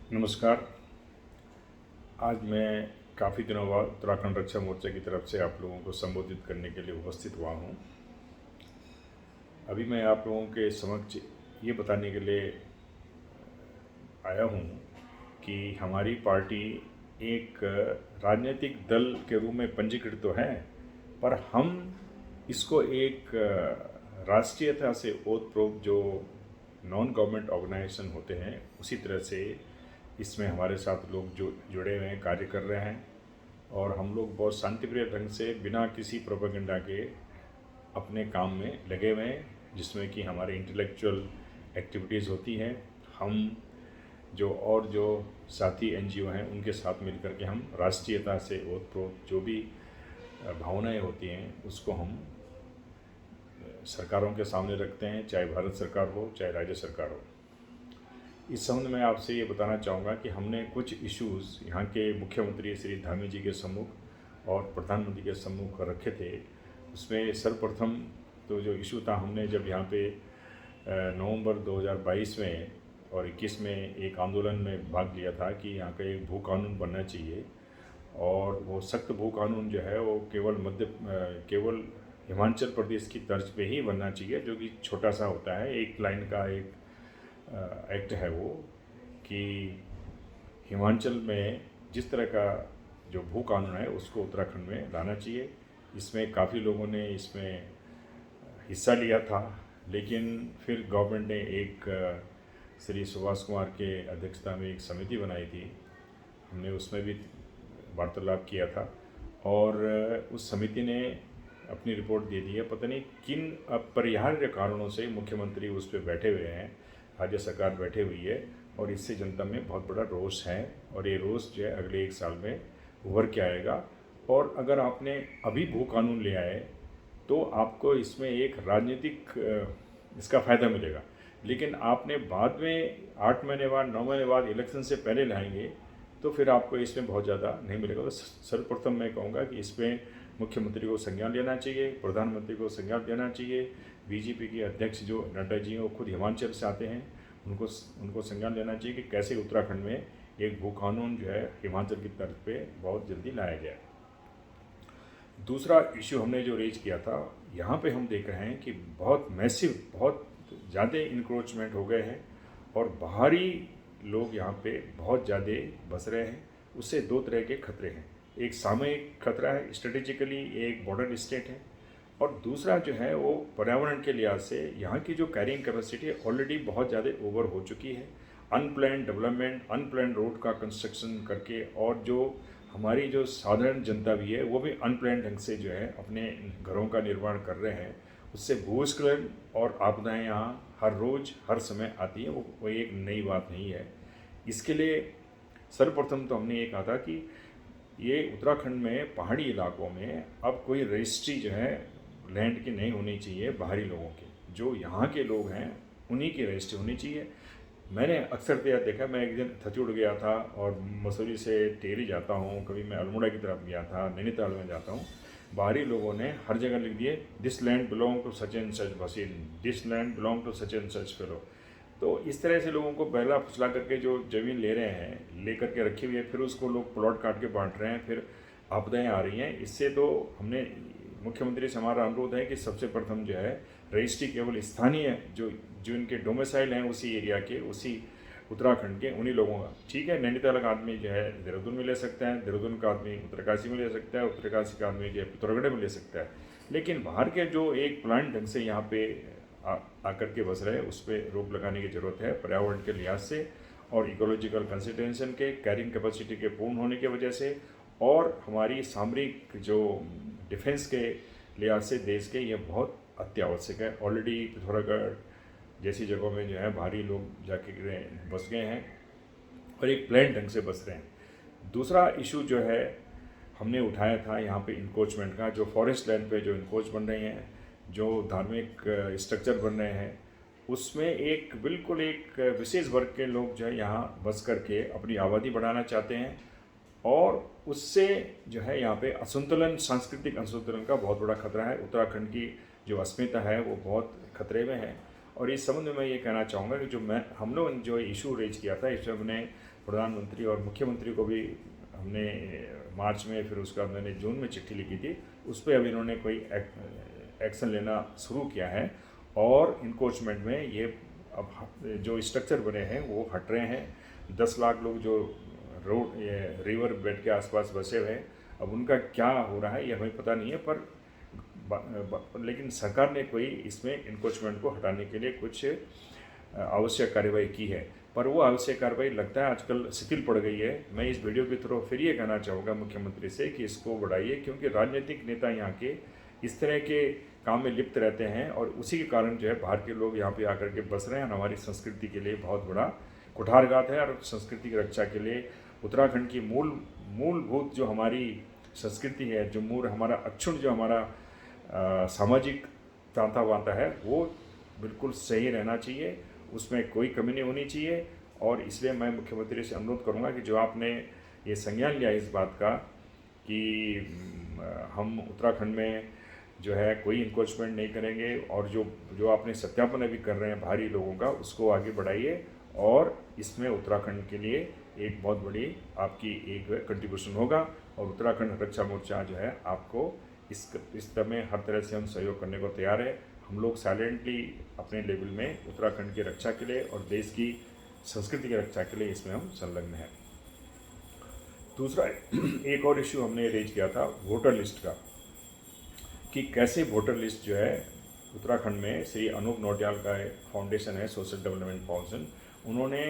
नमस्कार। आज मैं काफ़ी दिनों बाद उत्तराखंड रक्षा मोर्चा की तरफ से आप लोगों को संबोधित करने के लिए उपस्थित हुआ हूँ। अभी मैं आप लोगों के समक्ष ये बताने के लिए आया हूँ कि हमारी पार्टी एक राजनीतिक दल के रूप में पंजीकृत तो है, पर हम इसको एक राष्ट्रीयता से ओतप्रोत जो नॉन गवर्नमेंट ऑर्गेनाइजेशन होते हैं उसी तरह से इसमें हमारे साथ लोग जो जुड़े हुए हैं, कार्य कर रहे हैं। और हम लोग बहुत शांतिप्रिय ढंग से बिना किसी प्रोपेगेंडा के अपने काम में लगे हुए हैं, जिसमें कि हमारे इंटेलेक्चुअल एक्टिविटीज़ होती हैं। हम जो साथी एनजीओ हैं उनके साथ मिलकर के हम राष्ट्रीयता से ओतप्रोत जो भी भावनाएं होती हैं उसको हम सरकारों के सामने रखते हैं, चाहे भारत सरकार हो चाहे राज्य सरकार हो। इस संबंध में आपसे ये बताना चाहूँगा कि हमने कुछ इश्यूज़ यहाँ के मुख्यमंत्री श्री धामी जी के सम्मुख और प्रधानमंत्री के सम्मुख रखे थे। उसमें सर्वप्रथम तो जो इशू था, हमने जब यहाँ पे नवंबर 2022 में और 21 में एक आंदोलन में भाग लिया था कि यहाँ का एक भू कानून बनना चाहिए, और वो सख्त भू कानून जो है वो केवल हिमाचल प्रदेश की तर्ज पे ही बनना चाहिए, जो कि छोटा सा होता है, एक लाइन का एक एक्ट है वो, कि हिमाचल में जिस तरह का जो भू कानून है उसको उत्तराखंड में लाना चाहिए। इसमें काफ़ी लोगों ने इसमें हिस्सा लिया था, लेकिन फिर गवर्नमेंट ने एक श्री सुभाष कुमार के अध्यक्षता में एक समिति बनाई थी। हमने उसमें भी वार्तालाप किया था और उस समिति ने अपनी रिपोर्ट दे दी है। पता नहीं किन अपरिहार्य कारणों से मुख्यमंत्री उस पर बैठे हुए हैं, राज्य सरकार बैठे हुई है, और इससे जनता में बहुत बड़ा रोष है। और ये रोष जो है अगले 1 साल में उभर के आएगा। और अगर आपने अभी भू कानून ले आए तो आपको इसमें एक राजनीतिक इसका फ़ायदा मिलेगा, लेकिन आपने बाद में 8 महीने बाद 9 महीने बाद इलेक्शन से पहले लाएंगे तो फिर आपको इसमें बहुत ज़्यादा नहीं मिलेगा। तो सर्वप्रथम मैं कहूँगा कि इसमें मुख्यमंत्री को संज्ञान लेना चाहिए, प्रधानमंत्री को संज्ञान लेना चाहिए। बीजेपी के अध्यक्ष जो नड्डा जी हैं वो खुद हिमाचल से आते हैं, उनको संज्ञान लेना चाहिए कि कैसे उत्तराखंड में एक भू कानून जो है हिमाचल की तर्ज पे बहुत जल्दी लाया जाए। दूसरा इशू हमने जो रेज किया था, यहाँ पे हम देख रहे हैं कि बहुत ज़्यादा इंक्रोचमेंट हो गए हैं और बाहरी लोग यहाँ पे बहुत ज़्यादा बस रहे हैं। उससे 2 तरह के खतरे हैं। एक सामयिक खतरा है, स्ट्रेटेजिकली एक बॉर्डर स्टेट है, और दूसरा जो है वो पर्यावरण के लिहाज से यहाँ की जो कैरिंग कैपेसिटी ऑलरेडी बहुत ज़्यादा ओवर हो चुकी है। अनप्लान्ड डेवलपमेंट, अनप्लान्ड रोड का कंस्ट्रक्शन करके, और जो हमारी जो साधारण जनता भी है वो भी अनप्लान्ड ढंग से जो है अपने घरों का निर्माण कर रहे हैं। उससे भूस्खलन और आपदाएं यहाँ हर रोज़ हर समय आती हैं। वो एक नई बात नहीं है। इसके लिए सर्वप्रथम तो हमने ये कहा था कि ये उत्तराखंड में पहाड़ी इलाकों में अब कोई रजिस्ट्री जो है लैंड की नहीं होनी चाहिए। बाहरी लोगों की, जो यहाँ के लोग हैं उन्हीं की रजिस्ट्री होनी चाहिए। मैंने अक्सर तो यह देखा, मैं एक दिन थचुड़ गया था और मसूरी से टेहरी जाता हूँ, कभी मैं अल्मोड़ा की तरफ गया था, नैनीताल में जाता हूँ, बाहरी लोगों ने हर जगह लिख दिए this land belong to such and such Bhasin, this land belong to such and such fellow. तो इस तरह से लोगों को बहला फुसला करके जो ज़मीन ले रहे हैं, ले करके रखी हुई है, फिर उसको लोग प्लॉट काट के बांट रहे हैं, फिर आपदाएं आ रही हैं। इससे तो हमने मुख्यमंत्री से हमारा अनुरोध है कि सबसे प्रथम जो है रजिस्ट्री केवल स्थानीय जो इनके डोमिसाइल हैं उसी एरिया के, उसी उत्तराखंड के उन्हीं लोगों का। ठीक है, नैनीताल का आदमी जो है देहरादून में ले सकता है, देहरादून का आदमी उत्तरकाशी में ले सकता है, उत्तरकाशी का आदमी जो है पिथौरागढ़ में ले सकता है, लेकिन बाहर के जो एक प्लान ढंग से यहाँ पे आकर के बस रहे उस पर रोक लगाने की ज़रूरत है, पर्यावरण के लिहाज से और इकोलॉजिकल कंसिडरेशन के, कैरिंग कैपेसिटी के पूर्ण होने की वजह से, और हमारी सामरिक जो डिफेंस के लिहाज से देश के ये बहुत अत्यावश्यक है। ऑलरेडी पिथौरागढ़ जैसी जगहों में जो है भारी लोग जाके बस गए हैं और एक प्लान ढंग से बस रहे हैं। दूसरा इशू जो है हमने उठाया था यहाँ पे इंक्रोचमेंट का, जो फॉरेस्ट लैंड पे जो इंक्रोच बन रहे हैं, जो धार्मिक स्ट्रक्चर बन रहे हैं, उसमें एक बिल्कुल एक विशेष वर्ग के लोग जो है यहाँ बस करके अपनी आबादी बढ़ाना चाहते हैं, और उससे जो है यहाँ पे असंतुलन, सांस्कृतिक असंतुलन का बहुत बड़ा खतरा है। उत्तराखंड की जो अस्मिता है वो बहुत खतरे में है। और इस संबंध में मैं ये कहना चाहूँगा कि हम लोग जो इशू रेज किया था, इसमें हमने प्रधानमंत्री और मुख्यमंत्री को भी हमने मार्च में, फिर उसका मैंने जून में चिट्ठी लिखी थी, उस पर अभी इन्होंने कोई एक्शन लेना शुरू किया है। और इनकोचमेंट में ये अब जो स्ट्रक्चर बने हैं वो हट रहे हैं। 10 लाख लोग जो रोड रिवर बेड के आसपास बसे हुए हैं, अब उनका क्या हो रहा है ये हमें पता नहीं है, पर लेकिन सरकार ने कोई इसमें इनकोचमेंट को हटाने के लिए कुछ आवश्यक कार्रवाई की है, पर वो आवश्यक कार्रवाई लगता है आजकल शिथिल पड़ गई है। मैं इस वीडियो के थ्रू फिर ये कहना चाहूँगा मुख्यमंत्री से कि इसको बढ़ाइए, क्योंकि राजनीतिक नेता यहाँ के इस तरह के काम में लिप्त रहते हैं और उसी के कारण जो है बाहर के लोग यहाँ पे आकर के बस रहे हैं। हमारी संस्कृति के लिए बहुत बड़ा कुठारघात है, और संस्कृति की रक्षा के लिए उत्तराखंड की मूलभूत जो हमारी संस्कृति है, जो हमारा अक्षुण्ण जो हमारा सामाजिक तांता वाता है, वो बिल्कुल सही रहना चाहिए, उसमें कोई कमी नहीं होनी चाहिए। और इसलिए मैं मुख्यमंत्री से अनुरोध करूंगा कि जो आपने ये संज्ञान लिया इस बात का कि हम उत्तराखंड में जो है कोई इंक्रोचमेंट नहीं करेंगे, और जो आपने सत्यापन अभी कर रहे हैं बाहरी लोगों का, उसको आगे बढ़ाइए। और इसमें उत्तराखंड के लिए एक बहुत बड़ी आपकी एक कंट्रीब्यूशन होगा, और उत्तराखंड रक्षा मोर्चा जो है आपको इस तरह में हर तरह से हम सहयोग करने को तैयार है। हम लोग साइलेंटली अपने लेवल में उत्तराखंड की रक्षा के लिए और देश की संस्कृति की रक्षा के लिए इसमें हम संलग्न हैं। दूसरा एक और इशू हमने रेज किया था वोटर लिस्ट का, कि कैसे वोटर लिस्ट जो है उत्तराखंड में श्री अनूप नौटियाल का फाउंडेशन है, सोशल डेवलपमेंट फाउंडेशन, उन्होंने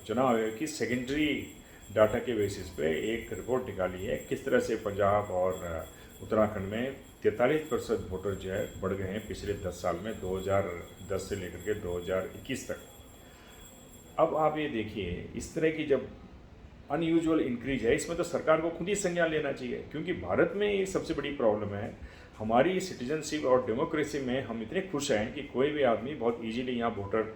चुनाव आयोग की सेकेंडरी डाटा के बेसिस पे एक रिपोर्ट निकाली है किस तरह से पंजाब और उत्तराखंड में 43% वोटर जो है बढ़ गए हैं पिछले 10 साल में, 2010 से लेकर के 2021 तक। अब आप ये देखिए, इस तरह की जब अनयूजुअल इंक्रीज है, इसमें तो सरकार को खुद ही संज्ञान लेना चाहिए, क्योंकि भारत में ये सबसे बड़ी प्रॉब्लम है। हमारी सिटीजनशिप और डेमोक्रेसी में हम इतने खुश हैं कि कोई भी आदमी बहुत इजीली यहाँ वोटर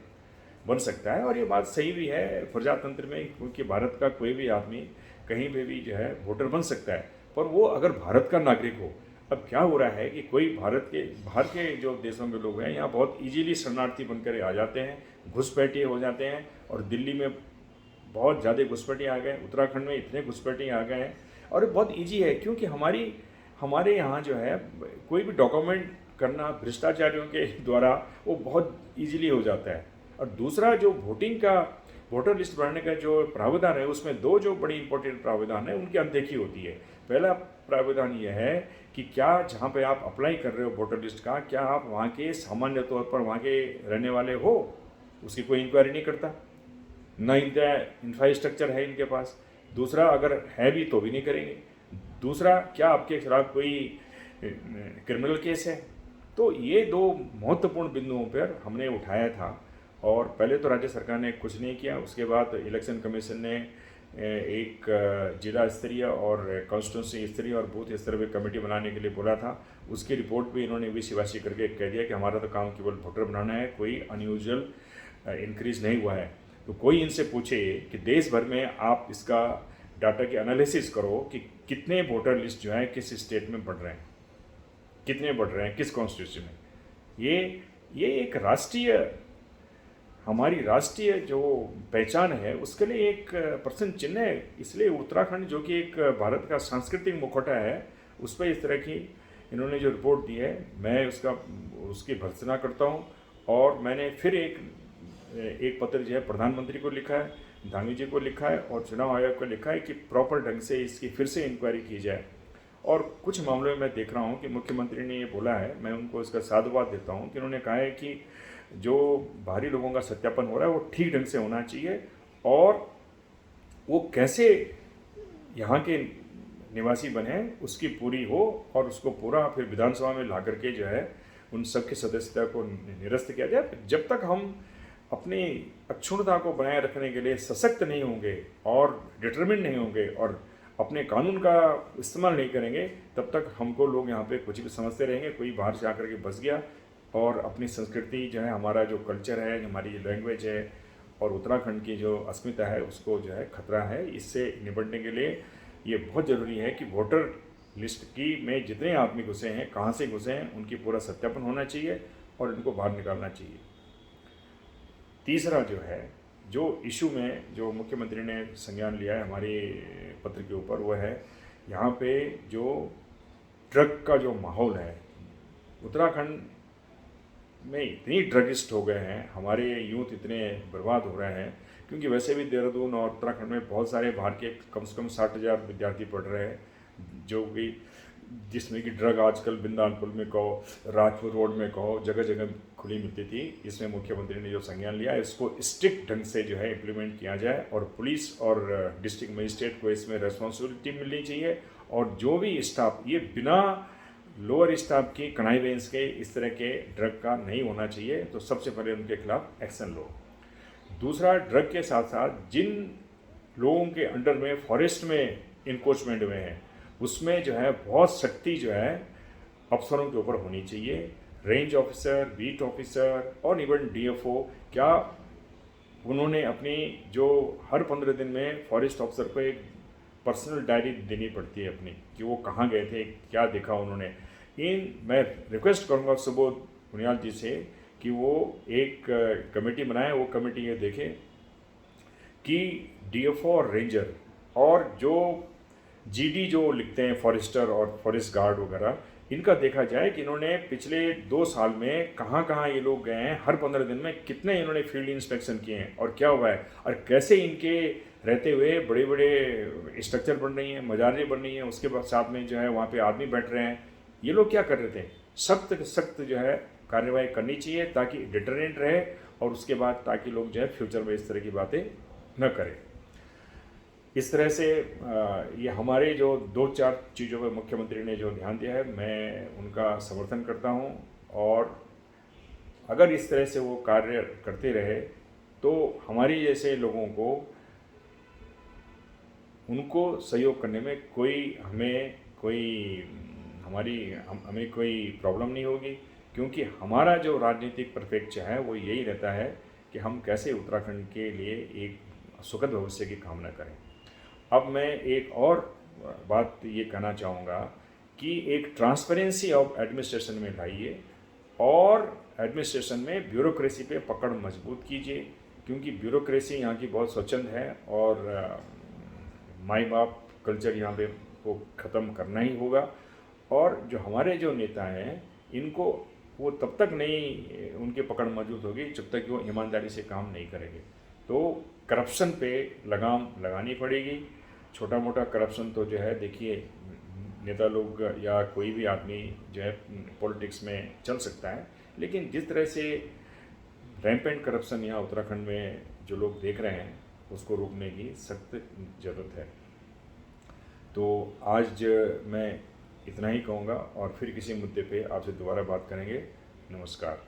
बन सकता है, और ये बात सही भी है प्रजातंत्र में, क्योंकि भारत का कोई भी आदमी कहीं पे भी जो है वोटर बन सकता है, पर वो अगर भारत का नागरिक हो। अब क्या हो रहा है कि कोई भारत के बाहर के जो देशों के लोग हैं यहाँ बहुत इजीली शरणार्थी बनकर आ जाते हैं, घुसपैठिए हो जाते हैं, और दिल्ली में बहुत ज़्यादा घुसपैठिए आ गए, उत्तराखंड में इतने घुसपैठिए आ गए हैं, और ये बहुत ईजी है, क्योंकि हमारे यहाँ जो है कोई भी डॉक्यूमेंट करना भ्रष्टाचारियों के द्वारा वो बहुत ईजिली हो जाता है। और दूसरा जो वोटर लिस्ट बनाने का जो प्रावधान है, उसमें दो जो बड़ी इंपॉर्टेंट प्रावधान है उनकी अनदेखी होती है। पहला प्रावधान यह है कि क्या जहाँ पे आप अप्लाई कर रहे हो वोटर लिस्ट का, क्या आप वहाँ के सामान्य तौर पर वहाँ के रहने वाले हो, उसकी कोई इंक्वायरी नहीं करता, न इनका इंफ्रास्ट्रक्चर है इनके पास। दूसरा, अगर है भी तो भी नहीं करेंगे। दूसरा, क्या आपके खिलाफ कोई क्रिमिनल केस है। तो ये दो महत्वपूर्ण बिंदुओं पर हमने उठाया था, और पहले तो राज्य सरकार ने कुछ नहीं किया। उसके बाद इलेक्शन कमीशन ने एक जिला स्तरीय और कॉन्स्टिट्यूंसी स्तरीय और बूथ स्तर पर कमेटी बनाने के लिए बोला था। उसकी रिपोर्ट भी इन्होंने विशिवासी करके कह दिया कि हमारा तो काम केवल वोटर बनाना है, कोई अनयूजुअल इंक्रीज नहीं हुआ है। तो कोई इनसे पूछे कि देश भर में आप इसका डाटा की एनालिसिस करो कि कितने वोटर लिस्ट जो है किस स्टेट में बढ़ रहे हैं, कितने बढ़ रहे हैं किस कॉन्स्टिट्यूंसी में। ये एक हमारी राष्ट्रीय जो पहचान है उसके लिए एक प्रश्न चिन्ह है। इसलिए उत्तराखंड जो कि एक भारत का सांस्कृतिक मुखौटा है, उस पर इस तरह की इन्होंने जो रिपोर्ट दी है, मैं उसकी भर्त्सना करता हूँ। और मैंने फिर एक पत्र जो है प्रधानमंत्री को लिखा है, धामी जी को लिखा है, और चुनाव आयोग को लिखा है कि प्रॉपर ढंग से इसकी फिर से इंक्वायरी की जाए। और कुछ मामलों में मैं देख रहा हूँ कि मुख्यमंत्री ने ये बोला है, मैं उनको इसका साधुवाद देता हूँ कि उन्होंने कहा है कि जो बाहरी लोगों का सत्यापन हो रहा है वो ठीक ढंग से होना चाहिए, और वो कैसे यहाँ के निवासी बने उसकी पूरी हो, और उसको पूरा फिर विधानसभा में ला करके जो है उन सबकी सदस्यता को निरस्त किया जाए। जब तक हम अपनी अक्षुण्णता को बनाए रखने के लिए सशक्त नहीं होंगे और डिटरमिन नहीं होंगे और अपने कानून का इस्तेमाल नहीं करेंगे, तब तक हमको लोग यहाँ पे कुछ भी समझते रहेंगे। कोई बाहर से आकर के बस गया और अपनी संस्कृति जो है, हमारा जो कल्चर है, हमारी जो लैंग्वेज है और उत्तराखंड की जो अस्मिता है, उसको जो है खतरा है। इससे निपटने के लिए ये बहुत ज़रूरी है कि वोटर लिस्ट की में जितने आदमी घुसे हैं, कहाँ से घुसे हैं, उनकी पूरा सत्यापन होना चाहिए और इनको बाहर निकालना चाहिए। तीसरा जो है, जो इशू में जो मुख्यमंत्री ने संज्ञान लिया है हमारे पत्र के ऊपर, वो है यहाँ पे जो ड्रग का जो माहौल है, उत्तराखंड में इतनी ड्रगिस्ट हो गए हैं, हमारे यूथ इतने बर्बाद हो रहे हैं, क्योंकि वैसे भी देहरादून और उत्तराखंड में बहुत सारे बाहर के कम से कम 60,000 विद्यार्थी पढ़ रहे हैं, जो कि जिसमें कि ड्रग आजकल बिंदालपुर में कहो, राजपुर रोड में कहो, जगह जगह खुली मिलती थी। इसमें मुख्यमंत्री ने जो संज्ञान लिया है, इसको स्ट्रिक्ट ढंग से जो है इम्प्लीमेंट किया जाए और पुलिस और डिस्ट्रिक्ट मजिस्ट्रेट को इसमें रेस्पॉन्सिबिलिटी मिलनी चाहिए, और जो भी स्टाफ, ये बिना लोअर स्टाफ की कनाइवेंस के इस तरह के ड्रग का नहीं होना चाहिए, तो सबसे पहले उनके खिलाफ एक्शन लो। दूसरा, ड्रग के साथ साथ जिन लोगों के अंडर में फॉरेस्ट में इंक्रोचमेंट में है, उसमें जो है बहुत सख्ती जो है अफसरों के ऊपर होनी चाहिए। रेंज ऑफिसर, बीट ऑफिसर और इवन डीएफओ, क्या उन्होंने अपनी जो हर 15 दिन में फॉरेस्ट ऑफिसर को एक पर्सनल डायरी देनी पड़ती है अपनी, कि वो कहाँ गए थे, क्या देखा उन्होंने। मैं रिक्वेस्ट करूँगा सुबोध पुनियाल जी से कि वो एक कमेटी बनाए, वो कमेटी ये देखे कि डीएफओ और रेंजर और जो जीडी जो लिखते हैं फॉरेस्टर और फॉरेस्ट गार्ड वगैरह, इनका देखा जाए कि इन्होंने पिछले 2 साल में कहाँ कहाँ ये लोग गए हैं, हर 15 दिन में कितने इन्होंने फील्ड इंस्पेक्शन किए हैं और क्या हुआ है, और कैसे इनके रहते हुए बड़े बड़े स्ट्रक्चर बन रही हैं, मजारें बन रही हैं, उसके बाद साथ में जो है वहाँ पे आदमी बैठ रहे हैं, ये लोग क्या कर रहे थे। सख्त सख्त जो है कार्रवाई करनी चाहिए ताकि डिटरेंट रहे, और उसके बाद ताकि लोग जो है फ्यूचर में इस तरह की बातें न करें। इस तरह से ये हमारे जो 2-4 चीज़ों पर मुख्यमंत्री ने जो ध्यान दिया है, मैं उनका समर्थन करता हूँ, और अगर इस तरह से वो कार्य करते रहे तो हमारी जैसे लोगों को उनको सहयोग करने में हमें कोई प्रॉब्लम नहीं होगी, क्योंकि हमारा जो राजनीतिक परिप्रेक्ष्य है वो यही रहता है कि हम कैसे उत्तराखंड के लिए एक सुखद भविष्य की कामना करें। अब मैं एक और बात ये कहना चाहूँगा कि एक ट्रांसपेरेंसी ऑफ एडमिनिस्ट्रेशन में लाइए, और एडमिनिस्ट्रेशन में ब्यूरोक्रेसी पे पकड़ मजबूत कीजिए, क्योंकि ब्यूरोक्रेसी यहाँ की बहुत स्वच्छंद है, और माई बाप कल्चर यहाँ पे वो ख़त्म करना ही होगा। और जो हमारे जो नेता हैं, इनको वो तब तक नहीं उनकी पकड़ मौजूद होगी जब तक वो ईमानदारी से काम नहीं करेंगे। तो करप्शन पे लगाम लगानी पड़ेगी। छोटा मोटा करप्शन तो जो है, देखिए, नेता लोग या कोई भी आदमी जो है पॉलिटिक्स में चल सकता है, लेकिन जिस तरह से रैम्पेंट करप्शन यहाँ उत्तराखंड में जो लोग देख रहे हैं, उसको रोकने की सख्त ज़रूरत है। तो आज मैं इतना ही कहूँगा, और फिर किसी मुद्दे पे आपसे दोबारा बात करेंगे। नमस्कार।